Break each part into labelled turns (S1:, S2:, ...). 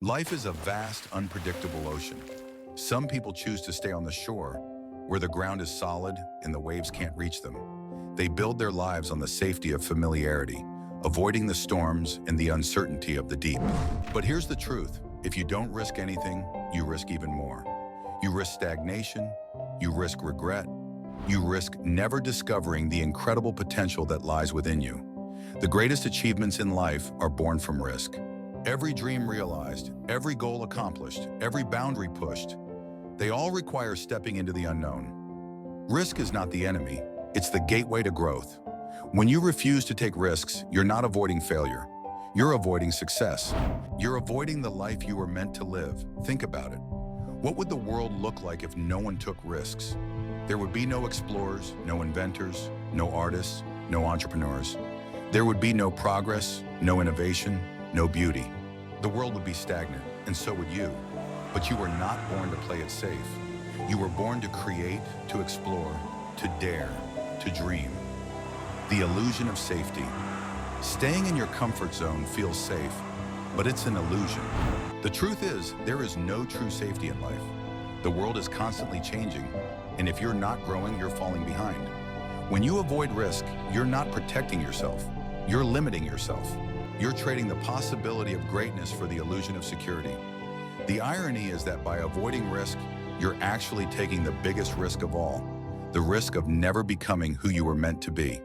S1: Life is a vast, unpredictable ocean. Some people choose to stay on the shore, where the ground is solid and the waves can't reach them. They build their lives on the safety of familiarity, avoiding the storms and the uncertainty of the deep. But here's the truth. If you don't risk anything, you risk even more. You risk stagnation, you risk regret, you risk never discovering the incredible potential that lies within you. The greatest achievements in life are born from risk. Every dream realized, every goal accomplished, every boundary pushed, they all require stepping into the unknown. Risk is not the enemy, it's the gateway to growth. When you refuse to take risks, you're not avoiding failure. You're avoiding success. You're avoiding the life you were meant to live. Think about it. What would the world look like if no one took risks? There would be no explorers, no inventors, no artists, no entrepreneurs. There would be no progress, no innovation, no beauty. The world would be stagnant, and so would you. But you were not born to play it safe. You were born to create, to explore, to dare, to dream. The illusion of safety. Staying in your comfort zone feels safe, but it's an illusion. The truth is, there is no true safety in life. The world is constantly changing, and if you're not growing, you're falling behind. When you avoid risk, you're not protecting yourself. You're limiting yourself. You're trading the possibility of greatness for the illusion of security. The irony is that by avoiding risk, you're actually taking the biggest risk of all, the risk of never becoming who you were meant to be.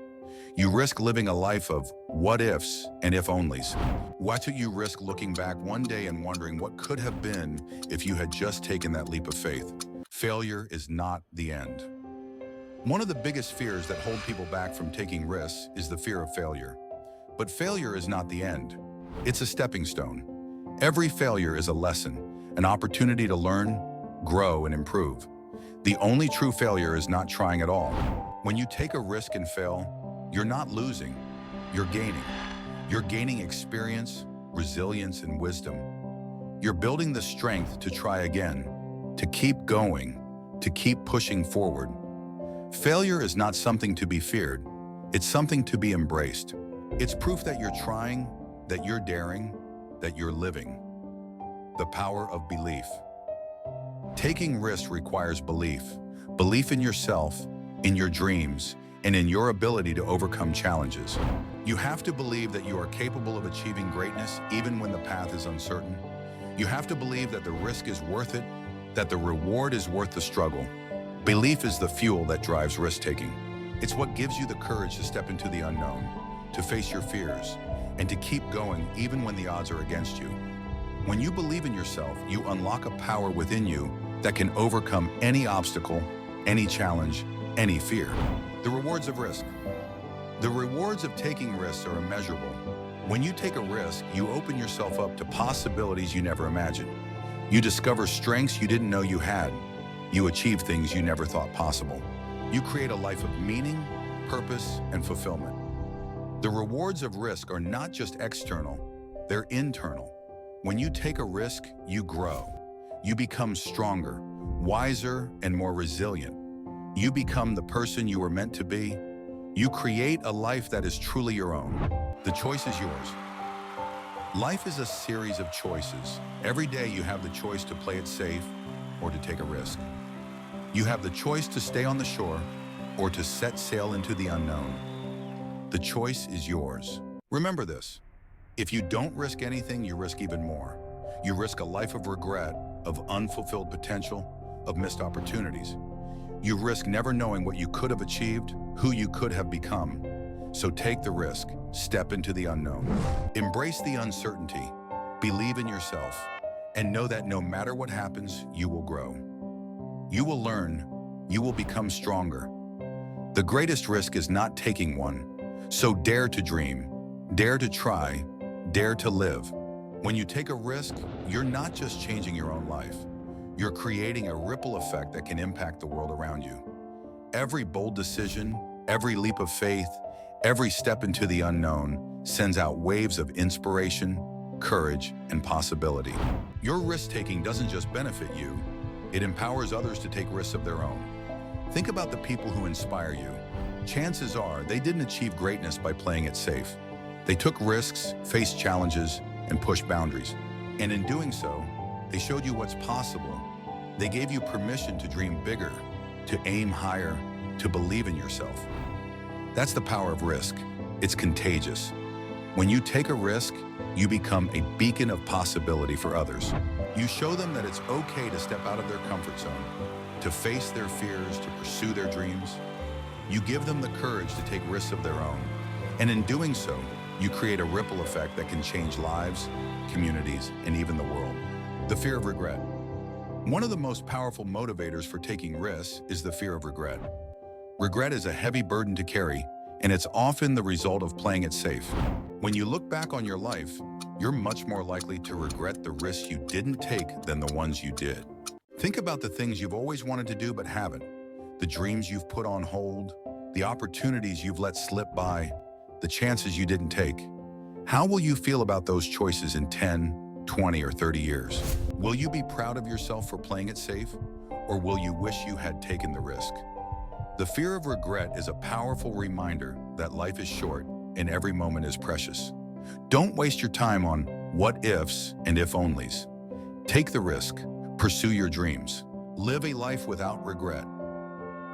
S1: You risk living a life of what ifs and if onlys. What do you risk looking back one day and wondering what could have been if you had just taken that leap of faith? Failure is not the end. One of the biggest fears that hold people back from taking risks is the fear of failure. But failure is not the end. It's a stepping stone. Every failure is a lesson, an opportunity to learn, grow, and improve. The only true failure is not trying at all. When you take a risk and fail, you're not losing, you're gaining. You're gaining experience, resilience, and wisdom. You're building the strength to try again, to keep going, to keep pushing forward. Failure is not something to be feared. It's something to be embraced. It's proof that you're trying, that you're daring, that you're living. The power of belief. Taking risks requires belief. Belief in yourself, in your dreams, and in your ability to overcome challenges. You have to believe that you are capable of achieving greatness even when the path is uncertain. You have to believe that the risk is worth it, that the reward is worth the struggle. Belief is the fuel that drives risk-taking. It's what gives you the courage to step into the unknown, to face your fears, and to keep going even when the odds are against you. When you believe in yourself, you unlock a power within you that can overcome any obstacle, any challenge, any fear. The rewards of risk. The rewards of taking risks are immeasurable. When you take a risk, you open yourself up to possibilities you never imagined. You discover strengths you didn't know you had. You achieve things you never thought possible. You create a life of meaning, purpose, and fulfillment. The rewards of risk are not just external, they're internal. When you take a risk, you grow. You become stronger, wiser, and more resilient. You become the person you were meant to be. You create a life that is truly your own. The choice is yours. Life is a series of choices. Every day you have the choice to play it safe or to take a risk. You have the choice to stay on the shore or to set sail into the unknown. The choice is yours. Remember this. If you don't risk anything, you risk even more. You risk a life of regret, of unfulfilled potential, of missed opportunities. You risk never knowing what you could have achieved, who you could have become. So take the risk, step into the unknown. Embrace the uncertainty, believe in yourself, and know that no matter what happens, you will grow. You will learn, you will become stronger. The greatest risk is not taking one, so dare to dream, dare to try, dare to live. When you take a risk, you're not just changing your own life. You're creating a ripple effect that can impact the world around you. Every bold decision, every leap of faith, every step into the unknown sends out waves of inspiration, courage, and possibility. Your risk-taking doesn't just benefit you, it empowers others to take risks of their own. Think about the people who inspire you. Chances are they didn't achieve greatness by playing it safe. They took risks, faced challenges, and pushed boundaries. And in doing so, they showed you what's possible. They gave you permission to dream bigger, to aim higher, to believe in yourself. That's the power of risk. It's contagious. When you take a risk, you become a beacon of possibility for others. You show them that it's okay to step out of their comfort zone, to face their fears, to pursue their dreams. You give them the courage to take risks of their own. And in doing so, you create a ripple effect that can change lives, communities, and even the world. The fear of regret. One of the most powerful motivators for taking risks is the fear of regret. Regret is a heavy burden to carry, and it's often the result of playing it safe. When you look back on your life, you're much more likely to regret the risks you didn't take than the ones you did. Think about the things you've always wanted to do but haven't, the dreams you've put on hold, the opportunities you've let slip by, the chances you didn't take. How will you feel about those choices in 10, 20, or 30 years? Will you be proud of yourself for playing it safe, or will you wish you had taken the risk? The fear of regret is a powerful reminder that life is short and every moment is precious. Don't waste your time on what ifs and if onlys. Take the risk, pursue your dreams, live a life without regret.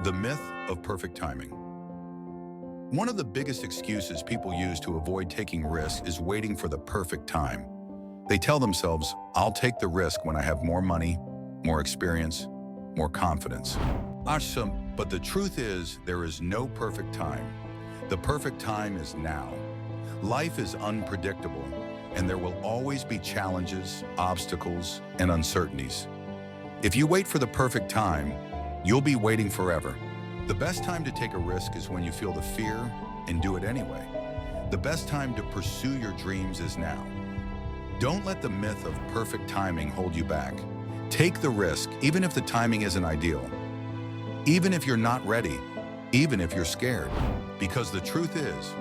S1: The myth of perfect timing. One of the biggest excuses people use to avoid taking risks is waiting for the perfect time. They tell themselves, I'll take the risk when I have more money, more experience, more confidence. Awesome, but the truth is there is no perfect time. The perfect time is now. Life is unpredictable, and there will always be challenges, obstacles, and uncertainties. If you wait for the perfect time, you'll be waiting forever. The best time to take a risk is when you feel the fear and do it anyway. The best time to pursue your dreams is now. Don't let the myth of perfect timing hold you back. Take the risk, even if the timing isn't ideal. Even if you're not ready, even if you're scared. Because the truth is,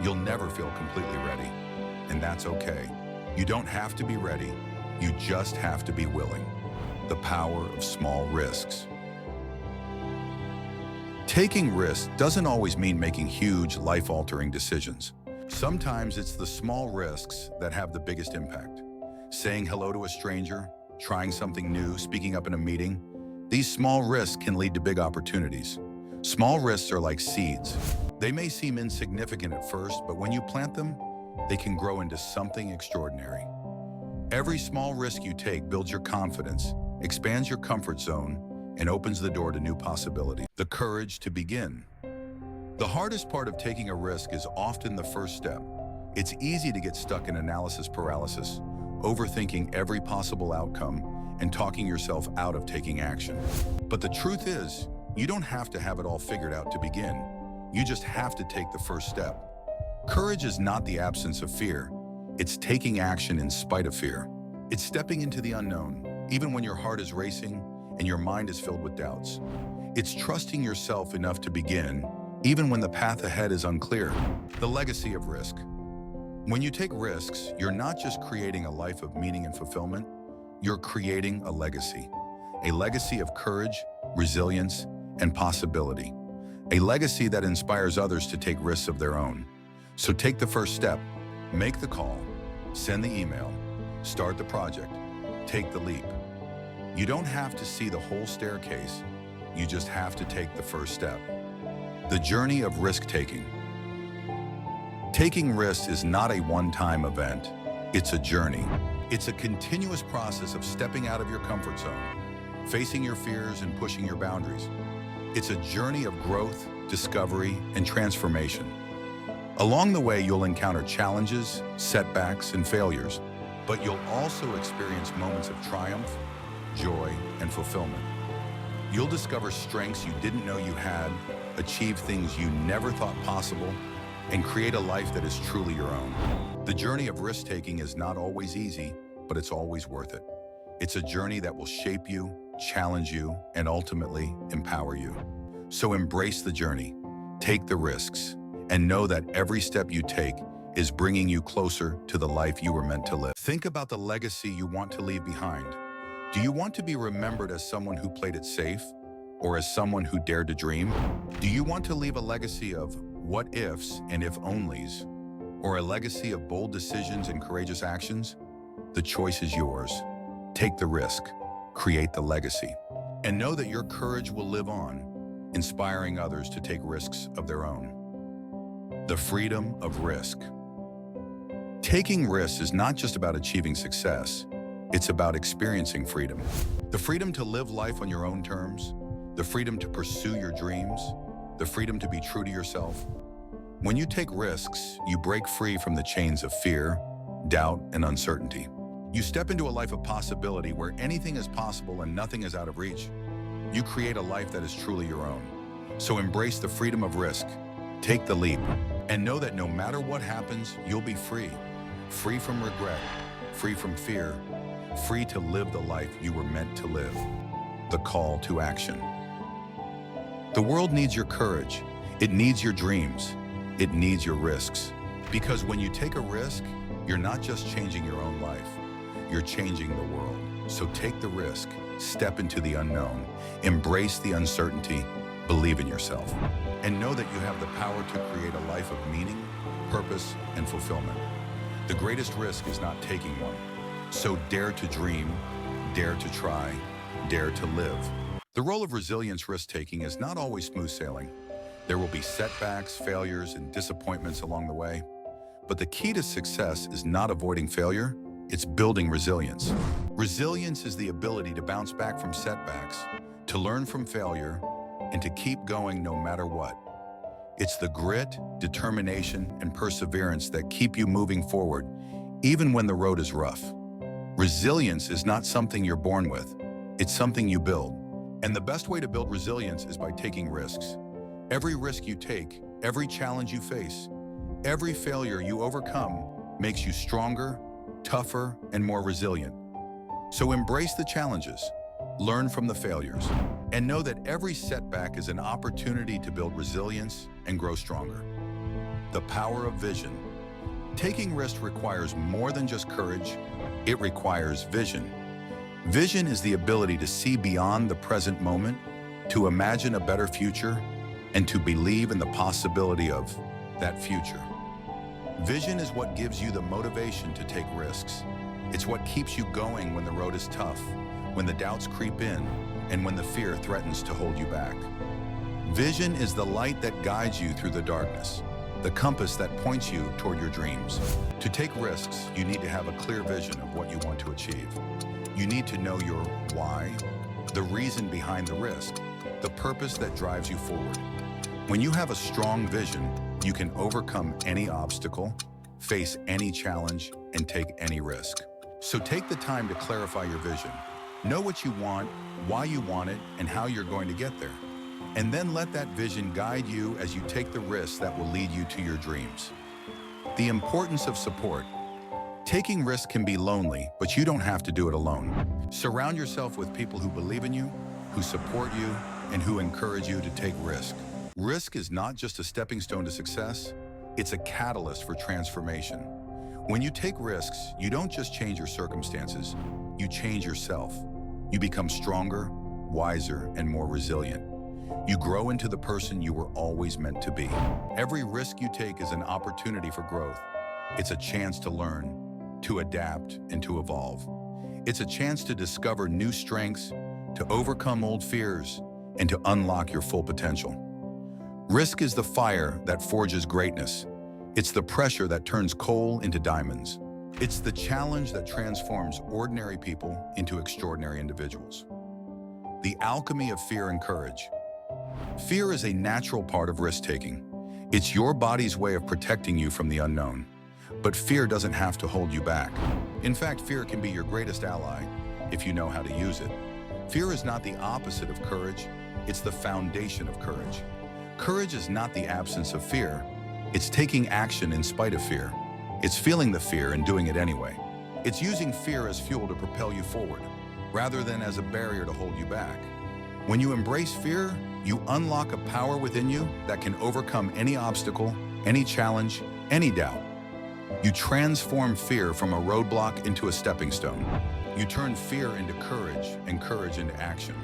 S1: you'll never feel completely ready. And that's okay. You don't have to be ready. You just have to be willing. The power of small risks. Taking risks doesn't always mean making huge, life-altering decisions. Sometimes it's the small risks that have the biggest impact. Saying hello to a stranger, trying something new, speaking up in a meeting. These small risks can lead to big opportunities. Small risks are like seeds. They may seem insignificant at first, but when you plant them, they can grow into something extraordinary. Every small risk you take builds your confidence, expands your comfort zone, and opens the door to new possibilities. The courage to begin. The hardest part of taking a risk is often the first step. It's easy to get stuck in analysis paralysis, overthinking every possible outcome, and talking yourself out of taking action. But the truth is, you don't have to have it all figured out to begin. You just have to take the first step. Courage is not the absence of fear. It's taking action in spite of fear. It's stepping into the unknown, even when your heart is racing and your mind is filled with doubts. It's trusting yourself enough to begin, even when the path ahead is unclear. The legacy of risk. When you take risks, you're not just creating a life of meaning and fulfillment, you're creating a legacy of courage, resilience, and possibility. A legacy that inspires others to take risks of their own. So take the first step, make the call, send the email, start the project, take the leap. You don't have to see the whole staircase, you just have to take the first step. The journey of risk-taking. Taking risks is not a one-time event, it's a journey. It's a continuous process of stepping out of your comfort zone, facing your fears and pushing your boundaries. It's a journey of growth, discovery, and transformation. Along the way, you'll encounter challenges, setbacks, and failures, but you'll also experience moments of triumph, joy, and fulfillment. You'll discover strengths you didn't know you had, achieve things you never thought possible, and create a life that is truly your own. The journey of risk-taking is not always easy, but it's always worth it. It's a journey that will shape you, challenge you, and ultimately empower you. So embrace the journey, take the risks, and know that every step you take is bringing you closer to the life you were meant to live. Think about the legacy you want to leave behind. Do you want to be remembered as someone who played it safe, or as someone who dared to dream? Do you want to leave a legacy of what ifs and if onlys, or a legacy of bold decisions and courageous actions? The choice is yours. Take the risk, create the legacy, and know that your courage will live on, inspiring others to take risks of their own. The freedom of risk. Taking risks is not just about achieving success, it's about experiencing freedom. The freedom to live life on your own terms, the freedom to pursue your dreams, the freedom to be true to yourself. When you take risks, you break free from the chains of fear, doubt, and uncertainty. You step into a life of possibility where anything is possible and nothing is out of reach. You create a life that is truly your own. So embrace the freedom of risk, take the leap, and know that no matter what happens, you'll be free. Free from regret, free from fear, free to live the life you were meant to live. The call to action. The world needs your courage. It needs your dreams. It needs your risks. Because when you take a risk, you're not just changing your own life, you're changing the world. So take the risk, step into the unknown, embrace the uncertainty, believe in yourself, and know that you have the power to create a life of meaning, purpose, and fulfillment. The greatest risk is not taking one. So dare to dream, dare to try, dare to live. The role of resilience risk-taking is not always smooth sailing. There will be setbacks, failures, and disappointments along the way. But the key to success is not avoiding failure, it's building resilience. Resilience is the ability to bounce back from setbacks, to learn from failure, and to keep going no matter what. It's the grit, determination, and perseverance that keep you moving forward, even when the road is rough. Resilience is not something you're born with, it's something you build. And the best way to build resilience is by taking risks. Every risk you take, every challenge you face, every failure you overcome makes you stronger, tougher, and more resilient. So embrace the challenges, learn from the failures, and know that every setback is an opportunity to build resilience and grow stronger. The power of vision. Taking risks requires more than just courage, it requires vision. Vision is the ability to see beyond the present moment, to imagine a better future, and to believe in the possibility of that future. Vision is what gives you the motivation to take risks. It's what keeps you going when the road is tough, when the doubts creep in, and when the fear threatens to hold you back. Vision is the light that guides you through the darkness, the compass that points you toward your dreams. To take risks, you need to have a clear vision of what you want to achieve. You need to know your why, the reason behind the risk, the purpose that drives you forward. When you have a strong vision, you can overcome any obstacle, face any challenge, and take any risk. So take the time to clarify your vision. Know what you want, why you want it, and how you're going to get there. And then let that vision guide you as you take the risks that will lead you to your dreams. The importance of support. Taking risks can be lonely, but you don't have to do it alone. Surround yourself with people who believe in you, who support you, and who encourage you to take risk. Risk is not just a stepping stone to success, it's a catalyst for transformation. When you take risks, you don't just change your circumstances, you change yourself. You become stronger, wiser, and more resilient. You grow into the person you were always meant to be. Every risk you take is an opportunity for growth. It's a chance to learn, to adapt, and to evolve. It's a chance to discover new strengths, to overcome old fears, and to unlock your full potential. Risk is the fire that forges greatness. It's the pressure that turns coal into diamonds. It's the challenge that transforms ordinary people into extraordinary individuals. The alchemy of fear and courage. Fear is a natural part of risk-taking. It's your body's way of protecting you from the unknown. But fear doesn't have to hold you back. In fact, fear can be your greatest ally if you know how to use it. Fear is not the opposite of courage, it's the foundation of courage. Courage is not the absence of fear, it's taking action in spite of fear. It's feeling the fear and doing it anyway. It's using fear as fuel to propel you forward, rather than as a barrier to hold you back. When you embrace fear, you unlock a power within you that can overcome any obstacle, any challenge, any doubt. You transform fear from a roadblock into a stepping stone. You turn fear into courage and courage into action.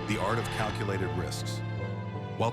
S1: The art of calculated risks.